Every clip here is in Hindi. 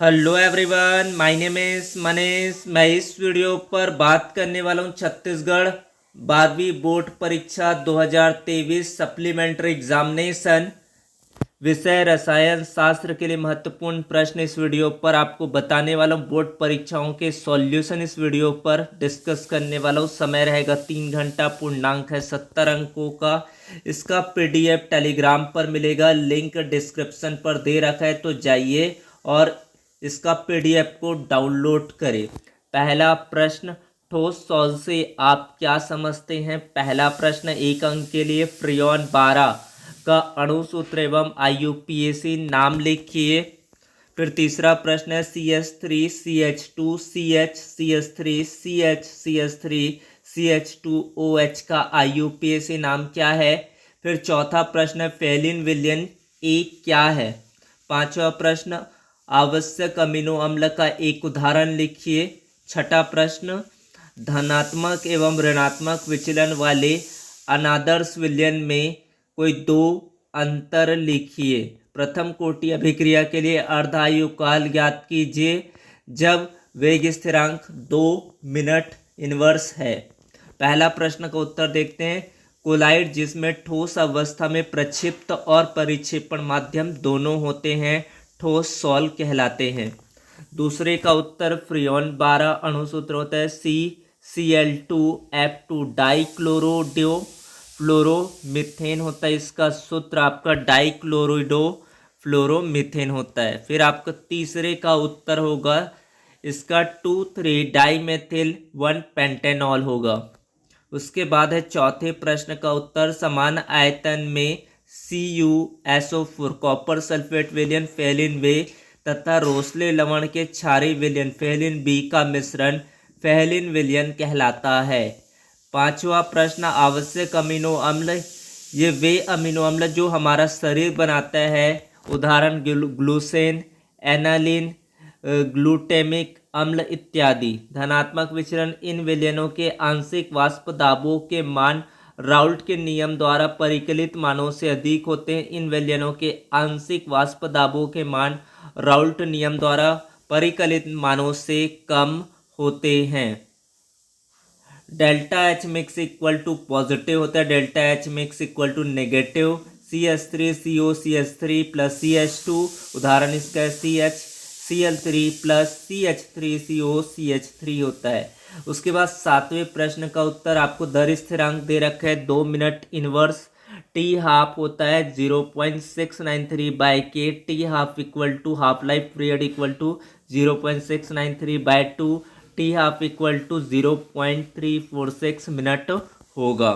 Hello everyone, my name is Manish. मैं इस वीडियो पर बात करने वाला हूँ छत्तीसगढ़ 12वीं बोर्ड परीक्षा 2023 सप्लीमेंट्री एग्जामिनेशन विषय रसायन शास्त्र के लिए महत्वपूर्ण प्रश्न। इस वीडियो पर आपको बताने वाला हूँ बोर्ड परीक्षाओं के सॉल्यूशन इस वीडियो पर डिस्कस करने वाला हूँ। समय रहेगा 3 घंटा, पूर्णांक है 70 अंकों का। इसका पीडीएफ टेलीग्राम पर मिलेगा, लिंक डिस्क्रिप्शन पर दे रखा है, तो जाइए और इसका पीडीएफ को डाउनलोड करें। पहला प्रश्न, ठोस सॉल्व से आप क्या समझते हैं? पहला प्रश्न 1 अंक के लिए, फ्रियोन 12 का अणु सूत्र एवं IUPAC नाम लिखिए। फिर तीसरा प्रश्न है CH3CH2CH3CH3CH2OH का IUPAC नाम क्या है? फिर चौथा प्रश्न है फेलिन विलियन ए क्या है? पांचवा प्रश्न, आवश्यक अमीनो अम्ल का एक उदाहरण लिखिए। छठा प्रश्न, धनात्मक एवं ऋणात्मक विचलन वाले अनादर्श विलयन में कोई दो अंतर लिखिए। प्रथम कोटि अभिक्रिया के लिए अर्धायु काल ज्ञात कीजिए जब वेग स्थिरांक 2 मिनट इनवर्स है। पहला प्रश्न का उत्तर देखते हैं। कोलाइड जिसमें ठोस अवस्था में प्रक्षिप्त और परिक्षेपण माध्यम दोनों होते हैं ठोस सॉल्व कहलाते हैं। दूसरे का उत्तर फ्रियोन 12 अणुसूत्र होता है CCl2F2 डाइक्लोरोडियो फ्लोरोमीथेन होता है। इसका सूत्र आपका डाइक्लोरोडो फ्लोरोमीथेन होता है। फिर आपका तीसरे का उत्तर होगा इसका 2,3 डाइमेथिल 1 पेंटेनॉल होगा। उसके बाद है चौथे प्रश्न का उत्तर, समान आयतन में CuSO4 कॉपर सल्फेट विलयन फेलिन वे तथा रोसले लवण के क्षारीय विलयन फेलिन बी का मिश्रण फेलिन विलयन कहलाता है। पांचवा प्रश्न, आवश्यक अमीनो अम्ल, ये वे अमीनो अम्ल जो हमारा शरीर बनाता है, उदाहरण ग्लूसेन, एनालिन, ग्लूटेमिक अम्ल इत्यादि। धनात्मक विचरण, इन विलयनों के आंशिक वाष्प दाबों के मान राउल्ट के नियम द्वारा परिकलित मानों से अधिक होते हैं। इन विलयनों के आंशिक वाष्प दाबों के मान राउल्ट नियम द्वारा परिकलित मानों से कम होते हैं। Delta H mix equal to positive होता है, delta H mix equal to negative. CH3CO plus CH2, उदाहरण इसका CHCl3 प्लस CH3CO होता है। उसके बाद सातवें प्रश्न का उत्तर आपको दर स्थिरांक दे रखा है 2 मिनट इनवर्स। टी हाफ होता है 0.693/K। T half equal to half life period equal to 0.693/2। T half equal to 0.346 minute होगा।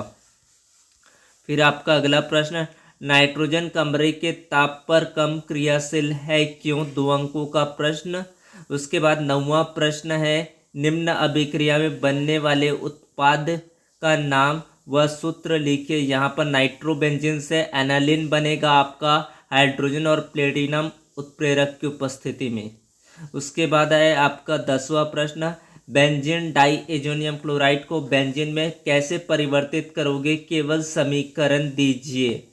फिर आपका अगला प्रश्न, नाइट्रोजन कमरे के ताप पर कम क्रियाशील है क्यों? 2 अंकों का प्रश्न। उसके बाद 9वां प्रश्न है, निम्न अभिक्रिया में बनने वाले उत्पाद का नाम व सूत्र लिखिए। यहाँ पर नाइट्रोबेंजीन से एनालिन बनेगा आपका हाइड्रोजन और प्लेटिनम उत्प्रेरक की उपस्थिति में। उसके बाद है आपका 10वां प्रश्न, बेंजीन डाइएजोनियम क्लोराइड को बेंजीन में कैसे परिवर्तित करोगे? केवल समीकरण दीजिए।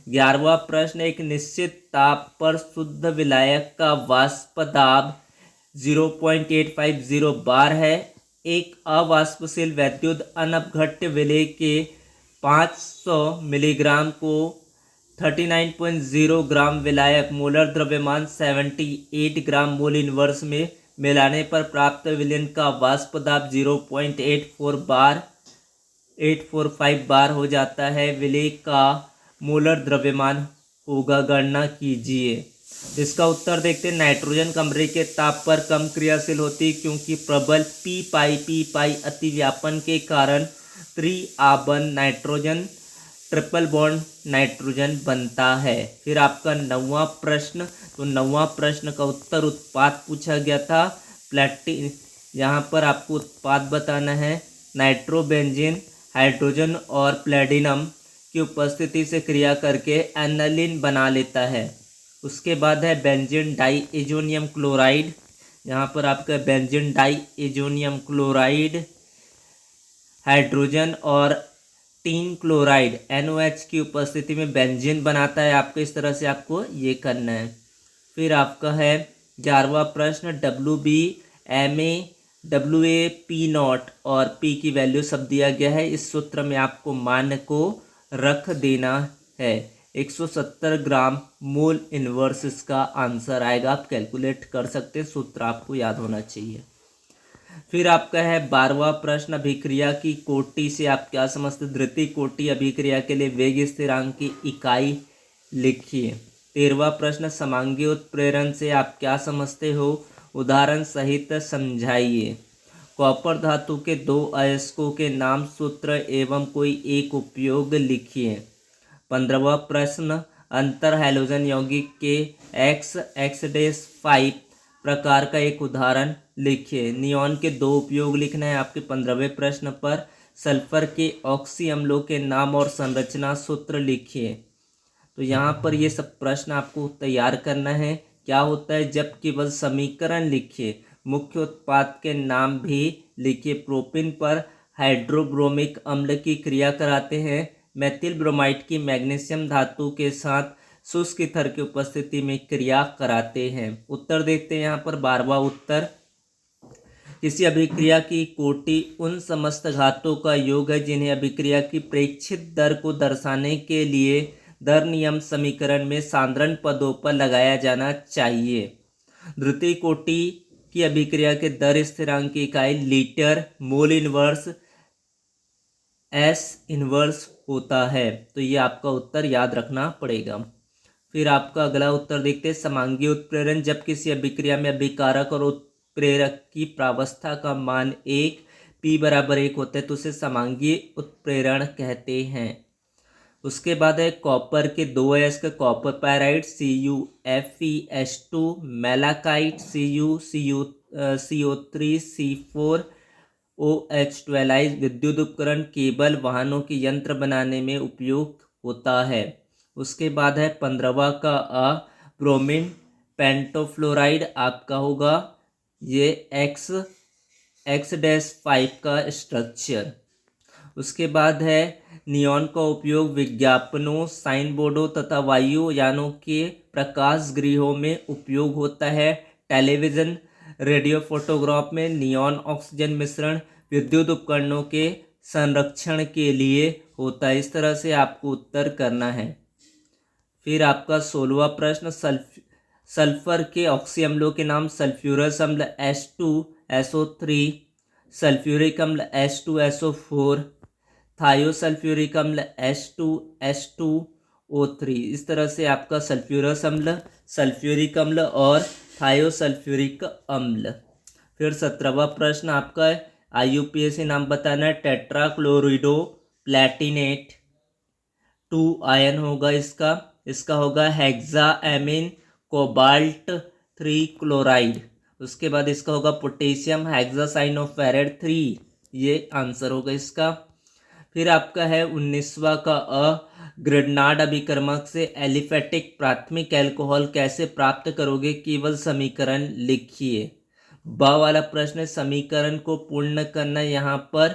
11वां प्रश्न, एक निश्चित ताप पर शुद्ध विलायक का वाष्प दाब 0.850 बार है। एक अवाष्पशील वैद्युत अनपघट्य विलेय के 500 मिलीग्राम को 39.0 ग्राम विलायक मोलर द्रव्यमान 78 ग्राम मोल इनवर्स में मिलाने पर प्राप्त विलयन का वाष्प दाब 0.845 बार हो जाता है। विलेय का मोलर द्रव्यमान होगा, गणना कीजिए। इसका उत्तर देखते हैं। नाइट्रोजन कमरे के ताप पर कम क्रियाशील होती है क्योंकि प्रबल पी पाई अतिव्यापन के कारण त्रिआबन नाइट्रोजन ट्रिपल बॉन्ड नाइट्रोजन बनता है। फिर आपका 9वां प्रश्न, तो 9वां प्रश्न का उत्तर उत्पाद पूछा गया था। यहाँ पर आपको उत्पाद बताना है। नाइट्रोबेंजीन हाइड्रोजन और प्लेटिनम की उपस्थिति से क्रिया करके एनालिन बना लेता है। उसके बाद है बेंजीन डाइएजोनियम क्लोराइड। यहाँ पर आपका बेंजीन डाइएजोनियम क्लोराइड हाइड्रोजन और टीन क्लोराइड NOH की उपस्थिति में बेंजीन बनाता है। आपको इस तरह से आपको ये करना है। फिर आपका है 11वां प्रश्न WB, MA, WA, P0 और P की वैल्यू सब दिया गया है। इस सूत्र में आपको मान को रख देना है। 170 ग्राम मोल इनवर्स इसका आंसर आएगा। आप कैलकुलेट कर सकते हैं, सूत्र आपको याद होना चाहिए। फिर आपका है 12वां प्रश्न, अभिक्रिया की कोटि से आप क्या समझते? द्वितीय कोटि अभिक्रिया के लिए वेग स्थिरांक की इकाई लिखिए। 13वां प्रश्न, समांगी उत्प्रेरण से आप क्या समझते हो? उदाहरण सहित समझाइए। कॉपर धातु के दो अयस्कों के नाम, सूत्र एवं कोई एक उपयोग लिखिए। 15वां प्रश्न, अंतर हैलोजन यौगिक के X5 प्रकार का एक उदाहरण लिखिए। नियॉन के दो उपयोग लिखना है आपके 15वें प्रश्न पर। सल्फर के ऑक्सी अम्लों के नाम और संरचना, सूत्र लिखिए। तो यहाँ पर ये सब प्रश्न आपको तैयार करना है। क्या होता है जब केवल समीकरण लिखिए, मुख्य उत्पाद के नाम भी लिखिए। प्रोपिन पर हाइड्रोब्रोमिक अम्ल की क्रिया कराते हैं। मेथिल ब्रोमाइड की मैग्नीशियम धातु के साथ शुष्क ईथर की उपस्थिति में क्रिया कराते हैं। उत्तर देखते हैं यहाँ पर 12वां उत्तर, किसी अभिक्रिया की कोटि उन समस्त घातों का योग है जिन्हें अभिक्रिया की प्रेक्षित दर को दर्शाने के लिए दर नियम समीकरण में साधारण पदों पर लगाया जाना चाहिए। द्वितीय कोटि की अभिक्रिया के दर स्थिरांक की इकाई litre mole inverse S inverse होता है। तो ये आपका उत्तर याद रखना पड़ेगा। फिर आपका अगला उत्तर देखते हैं, समांगी उत्प्रेरण, जब किसी अभिक्रिया में अभिकारक और उत्प्रेरक की प्रावस्था का मान 1 P बराबर 1 होता है तो उसे समांगी उत्प्रेरण कहते हैं। उसके बाद है कॉपर के दो अयस्क copper pyrite CuFeS2, malachite CuCO3C4OH12 विद्युत उपकरण, केबल, वाहनों के यंत्र बनाने में उपयोग होता है। उसके बाद है 15वां का ब्रोमीन पेंटोफ्लोराइड आपका होगा ये X5 का स्ट्रक्चर। उसके बाद है नियॉन का उपयोग विज्ञापनों, साइन बोर्डों तथा वायुयानों के प्रकाश गृहों में उपयोग होता है। टेलीविज़न, रेडियो, फोटोग्राफ में नियॉन ऑक्सीजन मिश्रण विद्युत उपकरणों के संरक्षण के लिए होता है। इस तरह से आपको उत्तर करना है। फिर आपका 16वां प्रश्न, सल्फर के ऑक्सी अम्लों के नाम, सल्फ्यूरस अम्ल H2SO3, सल्फ्यूरिक अम्ल H2SO4, थायोसल्फ्यूरिक अम्ल H2S2O3। इस तरह से आपका सल्फ्यूरस अम्ल, सल्फ्यूरिक अम्ल और थायोसल्फ्यूरिक अम्ल। फिर 17वां प्रश्न आपका IUPAC नाम बताना है। टेट्राक्लोरिडो प्लैटिनेट 2 आयन होगा इसका होगा हेक्साएमिन कोबाल्ट 3 क्लोराइड। उसके बाद इसका होगा पोटेशियम हेक्सासाइनोफेरेट 3, ये आंसर होगा इसका। फिर आपका है 19वां का ग्रेनाड अभिकर्मक से एलिफेटिक प्राथमिक अल्कोहल कैसे प्राप्त करोगे? केवल समीकरण लिखिए। वाला प्रश्न, समीकरण को पूर्ण करना, यहाँ पर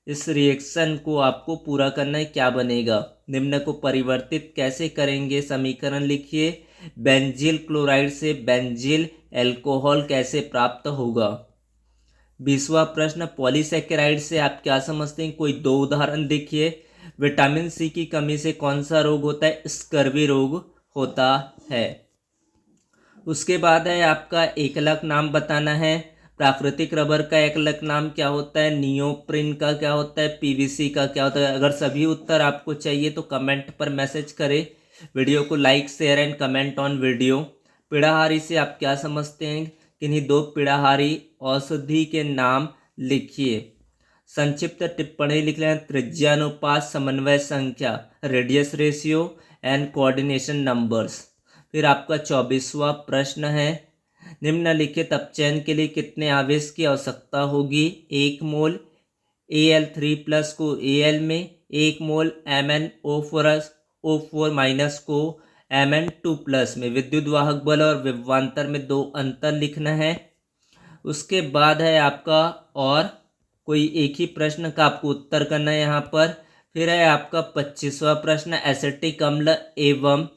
इस रिएक्शन को आपको पूरा करना है। क्या बनेगा? निम्न को परिवर्तित कैसे करेंगे? समीकरण लिखिए। बेंजील क्लोराइड से बेंजील अल्कोहल कैसे प्राप्त होगा? 20वां प्रश्न, पॉलीसेकेराइड से आप क्या समझते हैं? कोई दो उदाहरण देखिए। विटामिन सी की कमी से कौन सा रोग होता है? स्कर्वी रोग होता है। उसके बाद है आपका एकलक नाम बताना है। प्राकृतिक रबर का एकलक नाम क्या होता है? नियोप्रिन का क्या होता है? पीवीसी का क्या होता है? अगर सभी उत्तर आपको चाहिए तो कमेंट पर मैसेज करें। वीडियो को like, share and comment on video. पीड़ाहारी से आप क्या समझते हैं? किन्हीं दो पीड़ाहारी औषधि के नाम लिखिए। संक्षिप्त टिप्पणी लिख लें। त्रिज्यानुपात, समन्वय संख्या, radius ratio and coordination numbers. फिर आपका 24वां प्रश्न है, निम्नलिखित अपचयन के लिए कितने आवेश की आवश्यकता होगी? 1 मोल Al3+ को Al में, 1 मोल MnO4 माइनस को Mn2+ में। विद्युत वाहक बल और विभवांतर में दो अंतर लिखना है। उसके बाद है आपका और कोई एक ही प्रश्न का आपको उत्तर करना है यहाँ पर। फिर है आपका 25वां प्रश्न, एसिटिक अम्ल एवं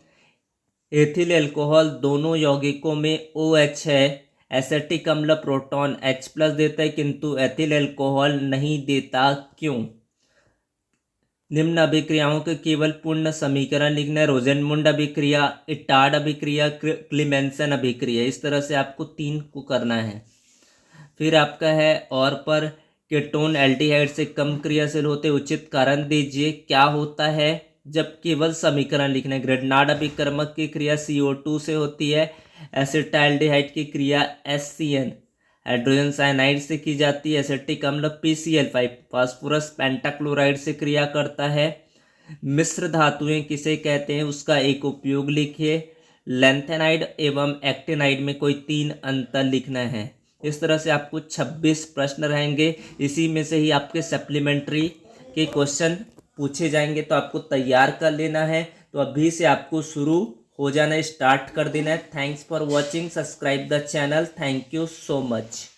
एथिल अल्कोहल दोनों यौगिकों में OH है, एसिटिक अम्ल प्रोटॉन H+ देता है किंतु एथिल अल्कोहल नहीं देता, क्यों? निम्न अभिक्रियाओं के केवल पूर्ण समीकरण लिखना है। रोजेनमुंड अभिक्रिया, इटार्ड अभिक्रिया, क्लीमेंसन अभिक्रिया, इस तरह से आपको 3 को करना है। फिर आपका है और पर कीटोन एल्डिहाइड से कम क्रियाशील होते, उचित कारण दीजिए। क्या होता है जब केवल समीकरण लिखना है? ग्रिग्नार्ड अभिकर्मक की क्रिया CO2 से होती है। एसिटाल्डिहाइड की क्रिया SCN हाइड्रोजन साइनाइड से की जाती है। एसिटिक अम्ल PCl5 फास्फोरस पेंटाक्लोराइड से क्रिया करता है। मिश्र धातुएं किसे कहते हैं, उसका एक उपयोग लिखिए। लैंथेनाइड एवं एक्टिनाइड में कोई 3 अंतर लिखना है। इस तरह से आपको 26 प्रश्न रहेंगे। इसी में से ही आपके सप्लीमेंट्री के क्वेश्चन पूछे जाएंगे, तो आपको तैयार कर लेना है। तो अभी से आपको शुरू हो जाना है, स्टार्ट कर देना है। Thanks for watching, subscribe the channel. Thank you so much.